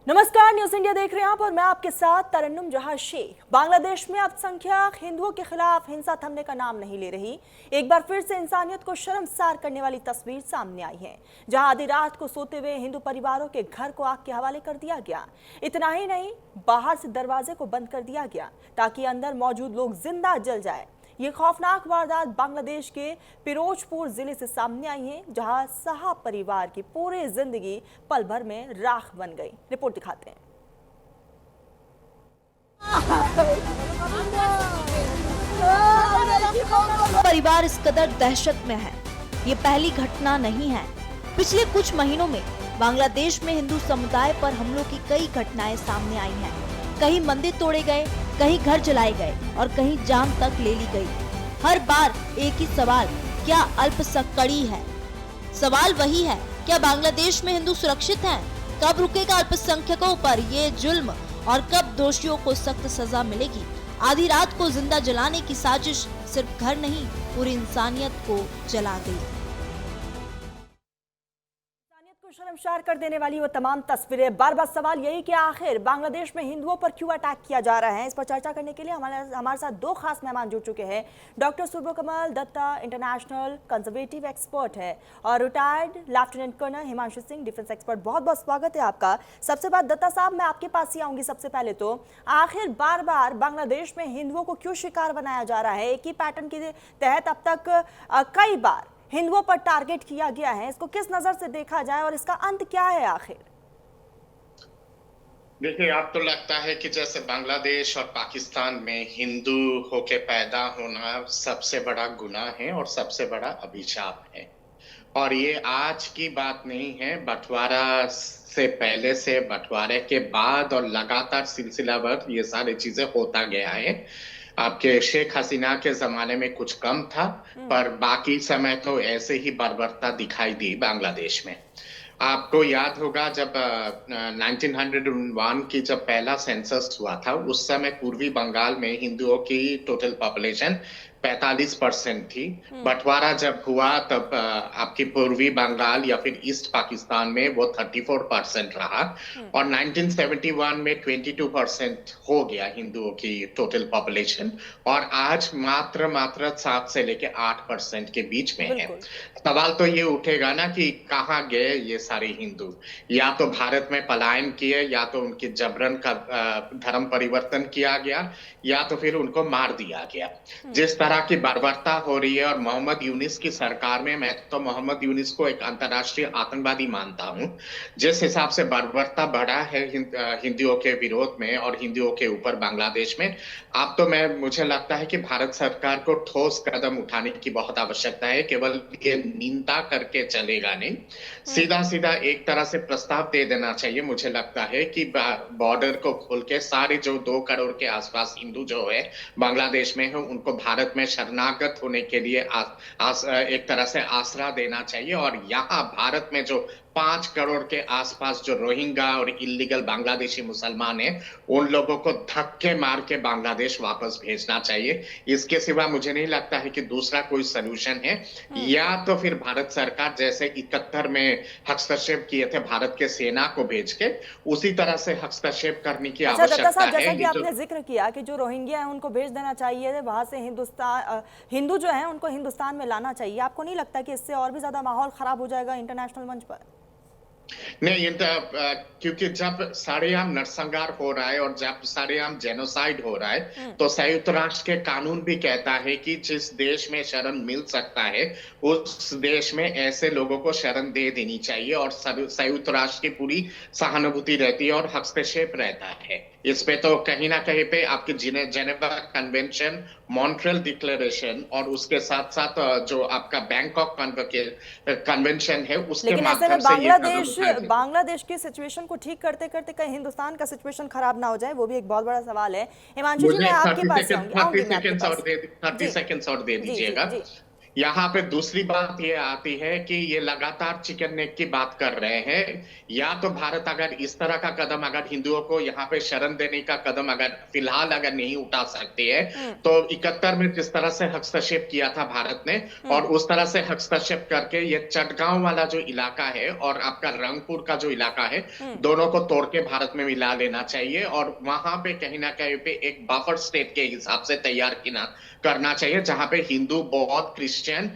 नमस्कार, news India देख रहे हैं आप और मैं आपके साथ तरन्नुम जहां शेख। बांग्लादेश में अल्पसंख्यक हिंदुओं के खिलाफ हिंसा थमने का नाम नहीं ले रही। एक बार फिर से इंसानियत को शर्मसार करने वाली तस्वीर सामने आई है, जहां आधी रात को सोते हुए हिंदू परिवारों के घर को आग के हवाले कर दिया गया। इतना ही नहीं, बाहर से दरवाजे को बंद कर दिया गया ताकि अंदर मौजूद लोग जिंदा जल जाए। ये खौफनाक वारदात बांग्लादेश के पिरोजपुर जिले से सामने आई है, जहां साहब परिवार की पूरी जिंदगी पल भर में राख बन गई। रिपोर्ट दिखाते हैं। परिवार इस कदर दहशत में है, ये पहली घटना नहीं है। पिछले कुछ महीनों में बांग्लादेश में हिंदू समुदाय पर हमलों की कई घटनाएं सामने आई हैं। कहीं मंदिर तोड़े गए, कहीं घर जलाए गए और कहीं जान तक ले ली गई। हर बार एक ही सवाल, क्या अल्पसंख्यक है? सवाल वही है, क्या बांग्लादेश में हिंदू सुरक्षित हैं? कब रुकेगा अल्पसंख्यकों पर ये जुल्म और कब दोषियों को सख्त सजा मिलेगी? आधी रात को जिंदा जलाने की साजिश सिर्फ घर नहीं, पूरी इंसानियत को जला गई। को शर्मसार कर देने वाली वो तमाम तस्वीरें। बार बार सवाल यही कि आखिर बांग्लादेश में हिंदुओं पर क्यों अटैक किया जा रहा है। इस पर चर्चा करने के लिए हमारे साथ दो खास मेहमान जुड़ चुके हैं। Doctor Subrakamal Datta international conservative expert है और retired lieutenant colonel Himanshu Singh defence expert. बहुत बहुत स्वागत है आपका। सबसे बात दत्ता साहब, मैं आपके पास ही आऊंगी। सबसे पहले तो आखिर बार बार बांग्लादेश में हिंदुओं को क्यों शिकार बनाया जा रहा है? एक ही पैटर्न के तहत अब तक कई बार हिंदुओं पर टारगेट किया गया है। इसको किस नजर से देखा जाए और इसका अंत क्या है आखिर? देखिए, आप तो लगता है कि जैसे बांग्लादेश और पाकिस्तान में हिंदू होके पैदा होना सबसे बड़ा गुनाह है और सबसे बड़ा अभिशाप है। और ये आज की बात नहीं है, बंटवारा से पहले से, बंटवारे के बाद और लगातार सिलसिलावार ये सारी चीजें होता गया है। आपके शेख हसीना के जमाने में कुछ कम था, पर बाकी समय तो ऐसे ही बर्बरता दिखाई दी बांग्लादेश में। आपको याद होगा जब 1901 की जब पहला सेंसस हुआ था, उस समय पूर्वी बंगाल में हिंदुओं की टोटल पॉपुलेशन 45% थी। बंटवारा जब हुआ तब आपकी पूर्वी बंगाल या फिर ईस्ट पाकिस्तान में वो 34% रहा और 1971 में 22% हो गया हिंदुओं की टोटल पॉपुलेशन और आज मात्र 7 से लेके 8% के बीच में है। सवाल तो ये उठेगा ना कि कहाँ गए ये सारे हिंदू? या तो भारत में पलायन किए, या तो उनके जबरन का धर्म परिवर्तन किया गया, या तो फिर उनको मार दिया गया। जिस तरह की बर्बरता हो रही है, और मोहम्मद यूनिस की सरकार में, मैं तो मोहम्मद यूनिस को एक अंतर्राष्ट्रीय आतंकवादी मानता हूं। जिस हिसाब से बर्बरता बढ़ा है हिंदुओं के विरोध में और हिंदुओं के ऊपर बांग्लादेश में, अब तो मुझे लगता है कि भारत सरकार को ठोस कदम उठाने की बहुत आवश्यकता है। केवल ये निंदा करके चलेगा नहीं, सीधा एक तरह से प्रस्ताव दे देना चाहिए। मुझे लगता है कि बॉर्डर को खोल के सारे जो 2 करोड़ के आसपास हिंदू जो है बांग्लादेश में है, उनको भारत में शरणागत होने के लिए एक तरह से आसरा देना चाहिए। और यहाँ भारत में जो 5 करोड़ के आसपास जो रोहिंग्या और इलीगल बांग्लादेशी मुसलमान हैं, उन लोगों को धक्के मार के बांग्लादेश वापस भेजना चाहिए। इसके सिवा मुझे नहीं लगता है कि दूसरा कोई सलूशन है। या तो फिर भारत सरकार जैसे 71 में हस्तक्षेप किए थे भारत के सेना को भेज के, उसी तरह से हस्तक्षेप करने की आवश्यकता है। जैसा कि आपने जिक्र किया कि जो रोहिंग्या है उनको भेज देना चाहिए, वहां से हिंदू जो है उनको हिंदुस्तान में लाना चाहिए। आपको नहीं लगता कि इससे और भी ज्यादा माहौल खराब हो जाएगा इंटरनेशनल मंच पर? नहीं, क्योंकि जब सारेआम नरसंहार हो रहा है और जब सारेआम जेनोसाइड हो रहा है, तो संयुक्त राष्ट्र के कानून भी कहता है कि जिस देश में शरण मिल सकता है उस देश में ऐसे लोगों को शरण दे देनी चाहिए और संयुक्त राष्ट्र की पूरी सहानुभूति रहती है और हस्तक्षेप रहता है। इस पे तो कहीं ना कहीं पे आपके जेनेवा कन्वेंशन, मॉन्ट्रियल डिक्लेरेशन और उसके साथ साथ जो आपका बैंकॉक कन्वेंशन है, उसके माध्यम से बांग्लादेश की सिचुएशन को ठीक करते करते कहीं हिंदुस्तान का सिचुएशन खराब ना हो जाए, वो भी एक बहुत बड़ा सवाल है। हिमांशु जी, मैं आपके पास आऊंगी। 30 सेकंड्स और दे दीजिएगा। यहाँ पे दूसरी बात ये आती है कि ये लगातार चिकन नेक की बात कर रहे हैं। या तो भारत अगर इस तरह का कदम, अगर हिंदुओं को यहाँ पे शरण देने का कदम अगर फिलहाल अगर नहीं उठा सकती है, तो 71 में जिस तरह से हस्तक्षेप किया था भारत ने, और उस तरह से हस्तक्षेप करके ये चटगांव वाला जो इलाका है और आपका रंगपुर का जो इलाका है, दोनों को तोड़ के भारत में मिला लेना चाहिए, और वहां पे कहीं ना कहीं पे एक बफर स्टेट के हिसाब से तैयार करना चाहिए, जहां पे हिंदू, बौद्ध, क्रिश्चियन,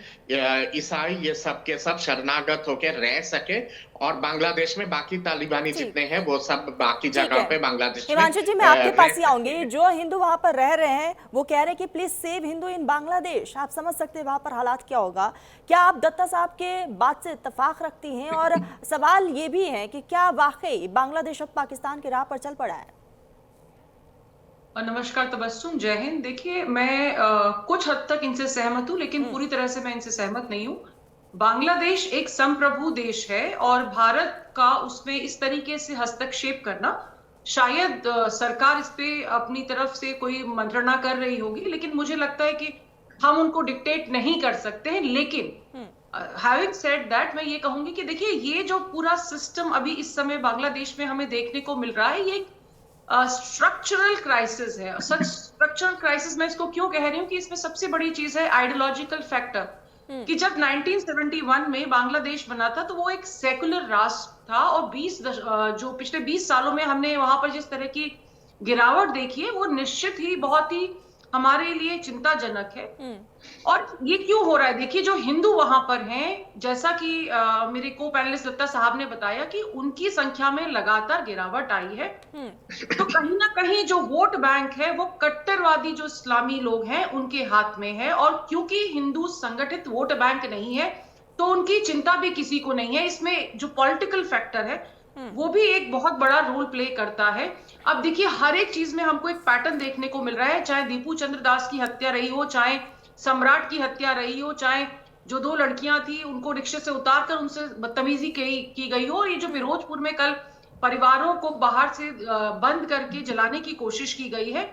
ईसाई ये सब के सब शरणागत होकर रह सके, और बांग्लादेश में बाकी तालिबानी जितने हैं वो सब बाकी जगह पे बांग्लादेश में। हिमांशु जी, मैं आपके पास ही आऊंगी। जो हिंदू वहां पर रह रहे हैं वो कह रहे हैं कि प्लीज सेव हिंदू इन बांग्लादेश। आप समझ सकते हैं वहां पर हालात क्या होगा। क्या आप दत्ता साहब के बात से इत्तेफाक रखती हैं? और सवाल ये भी है कि क्या वाकई बांग्लादेश अब पाकिस्तान की राह पर चल पड़ा है? नमस्कार तबस्सुम, जय हिंद। देखिए, मैं कुछ हद तक इनसे सहमत हूँ, लेकिन पूरी तरह से मैं इनसे सहमत नहीं हूँ। बांग्लादेश एक संप्रभु देश है और भारत का उसमें इस तरीके से हस्तक्षेप करना, शायद सरकार इस पे अपनी तरफ से कोई मंत्रणा कर रही होगी, लेकिन मुझे लगता है कि हम उनको डिक्टेट नहीं कर सकते हैं। लेकिन हैविंग सेड दैट, मैं ये कहूंगी कि देखिए, ये जो पूरा सिस्टम अभी इस समय बांग्लादेश में हमें देखने को मिल रहा है, ये स्ट्रक्चरल क्राइसिस है। सच स्ट्रक्चरल क्राइसिस मैं इसको क्यों कह रही हूँ कि इसमें सबसे बड़ी चीज है आइडियोलॉजिकल फैक्टर। कि जब 1971 में बांग्लादेश बना था तो वो एक सेकुलर राष्ट्र था, और जो पिछले 20 सालों में हमने वहां पर जिस तरह की गिरावट देखी है, वो निश्चित ही बहुत ही हमारे लिए चिंताजनक है। और ये क्यों हो रहा है? देखिए, जो हिंदू वहां पर हैं, जैसा कि मेरे को पैनलिस्ट दत्ता साहब ने बताया कि उनकी संख्या में लगातार गिरावट आई है। तो कहीं ना कहीं जो वोट बैंक है वो कट्टरवादी जो इस्लामी लोग हैं उनके हाथ में है, और क्योंकि हिंदू संगठित वोट बैंक नहीं है तो उनकी चिंता भी किसी को नहीं है। इसमें जो पॉलिटिकल फैक्टर है वो भी एक बहुत बड़ा रोल प्ले करता है। अब देखिए, हर एक चीज में हमको एक पैटर्न देखने को मिल रहा है, चाहे दीपू चंद्र दास की हत्या रही हो, चाहे सम्राट की हत्या रही हो, चाहे जो 2 लड़कियां थी उनको रिक्शे से उतारकर उनसे बदतमीजी की गई हो, और ये जो फिरोजपुर में कल परिवारों को बाहर से बंद करके जलाने की कोशिश की गई है,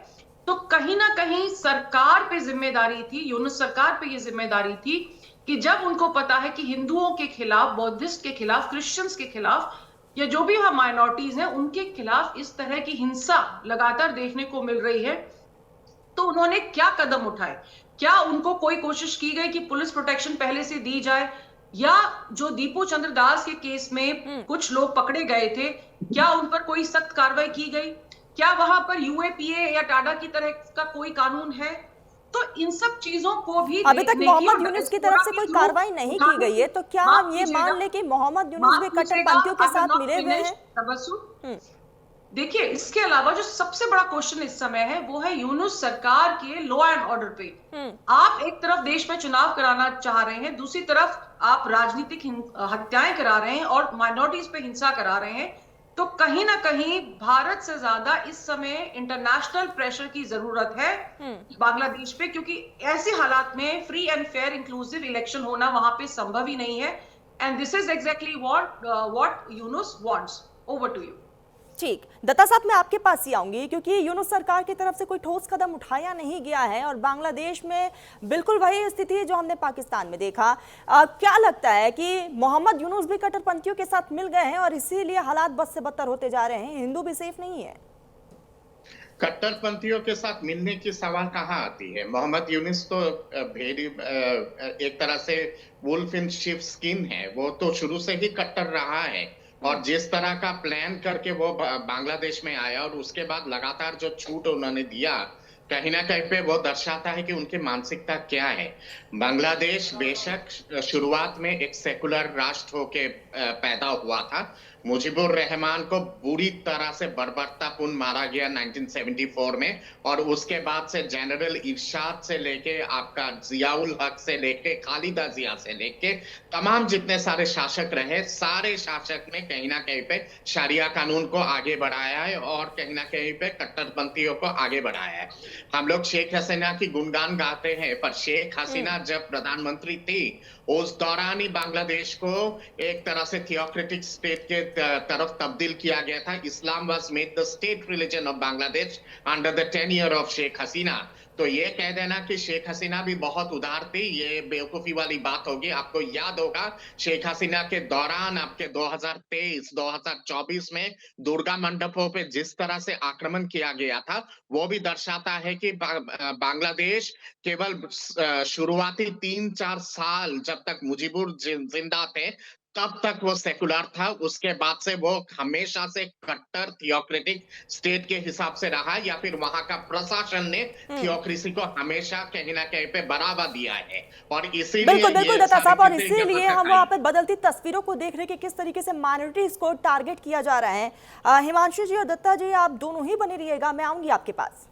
तो कहीं ना कहीं सरकार पे जिम्मेदारी थी, यूनुस सरकार पे ये जिम्मेदारी थी कि जब उनको पता है कि हिंदुओं के खिलाफ, बौद्धिस्ट के खिलाफ, क्रिश्चियंस के खिलाफ, या जो भी हम माइनॉरिटीज हैं उनके खिलाफ इस तरह की हिंसा लगातार देखने को मिल रही है, तो उन्होंने क्या कदम उठाए? क्या उनको कोई कोशिश की गई कि पुलिस प्रोटेक्शन पहले से दी जाए, या जो दीपू चंद्र दास के केस में कुछ लोग पकड़े गए थे, क्या उन पर कोई सख्त कार्रवाई की गई? क्या वहां पर यूएपीए या टाडा की तरह का कोई कानून है? तो इन सब चीजों को भी अभी तक मोहम्मद यूनुस की तरफ से कोई कार्रवाई नहीं की गई है, तो क्या हम ये मान ले कि मोहम्मद यूनुस भी कट्टरपंथियों के साथ मिले हुए हैं? देखिए, इसके अलावा जो सबसे बड़ा क्वेश्चन इस समय है वो है यूनुस सरकार के लॉ एंड ऑर्डर पे। आप एक तरफ देश में चुनाव कराना चाह रहे हैं, दूसरी तरफ आप राजनीतिक हत्याएं करा रहे हैं और माइनॉरिटीज पे हिंसा करा रहे हैं, तो कहीं ना कहीं भारत से ज्यादा इस समय इंटरनेशनल प्रेशर की जरूरत है बांग्लादेश पे, क्योंकि ऐसे हालात में free and fair inclusive election होना वहां पे संभव ही नहीं है। And this is exactly what Yunus wants. Over to you. ठीक, दत्ता साहब, मैं आपके पास ही आऊंगी, क्योंकि यूनुस सरकार की तरफ से कोई ठोस कदम उठाया नहीं गया है और बांग्लादेश में बिल्कुल वही स्थिति है जो हमने पाकिस्तान में देखा। क्या लगता है कि मोहम्मद यूनुस भी कट्टरपंथियों के साथ मिल गए हैं और इसीलिए हालात बद से बदतर होते जा रहे हैं, हिंदू भी सेफ नहीं है? कट्टरपंथियों के साथ मिलने की सवाल कहाँ आती है? मोहम्मद यूनुस तो भेड़ी, एक तरह से वुल्फ इन शीप स्किन है, वो तो शुरू से ही कट्टर रहा है, और जिस तरह का प्लान करके वो बांग्लादेश में आया और उसके बाद लगातार जो छूट उन्होंने दिया, कहीं ना कहीं पे वो दर्शाता है कि उनकी मानसिकता क्या है। बांग्लादेश बेशक शुरुआत में एक सेकुलर राष्ट्र होके पैदा हुआ था। मुजीबुर रहमान को बुरी तरह से बर्बरतापूर्ण मारा गया 1974 में, और उसके बाद से जनरल इरशाद से लेके आपका जियाउल हक से लेके खालिदा जिया से लेके तमाम जितने सारे शासक रहे, सारे शासक ने कहीं ना कहीं पे शरिया कानून को आगे बढ़ाया है और कहीं ना कहीं पे कट्टरपंथियों को आगे बढ़ाया है। हम लोग शेख हसीना की गुणगान गाते हैं, पर शेख हसीना जब प्रधानमंत्री थी उस दौरान ही बांग्लादेश को एक तरह से थियोक्रेटिक स्टेट के तरफ तब्दील किया गया था। Islam was made the state religion of Bangladesh under the tenure of Sheikh Hasina. तो ये कह देना कि शेख हसीना भी बहुत उदार थी, ये बेवकूफी वाली बात होगी। आपको याद होगा शेख हसीना के दौरान आपके 2023 2024 में दुर्गा मंडपों पे जिस तरह से आक्रमण किया गया था, वो भी दर्शाता है कि बांग्लादेश केवल शुरुआती 3-4 साल जब तक मुजीबुर जिंदा थे तब तक वो सेकुलर था। उसके बाद से वो हमेशा से कट्टर थियोक्रेटिक स्टेट के हिसाब से रहा, या फिर वहां का प्रशासन ने थियोक्रेसी को हमेशा कहीं ना कहीं पे बढ़ावा दिया है। और इसीलिए बिल्कुल बिल्कुल दत्ता साहब, और चीजें जब इसीलिए तक हम वहाँ पर बदलती तस्वीरों को देख रहे हैं कि किस तरीके से माइनॉरिटीज को टारगेट किया जा रहा है। हिमांशु जी और दत्ता जी, आप दोनों ही बने रहिएगा, मैं आऊंगी आपके पास।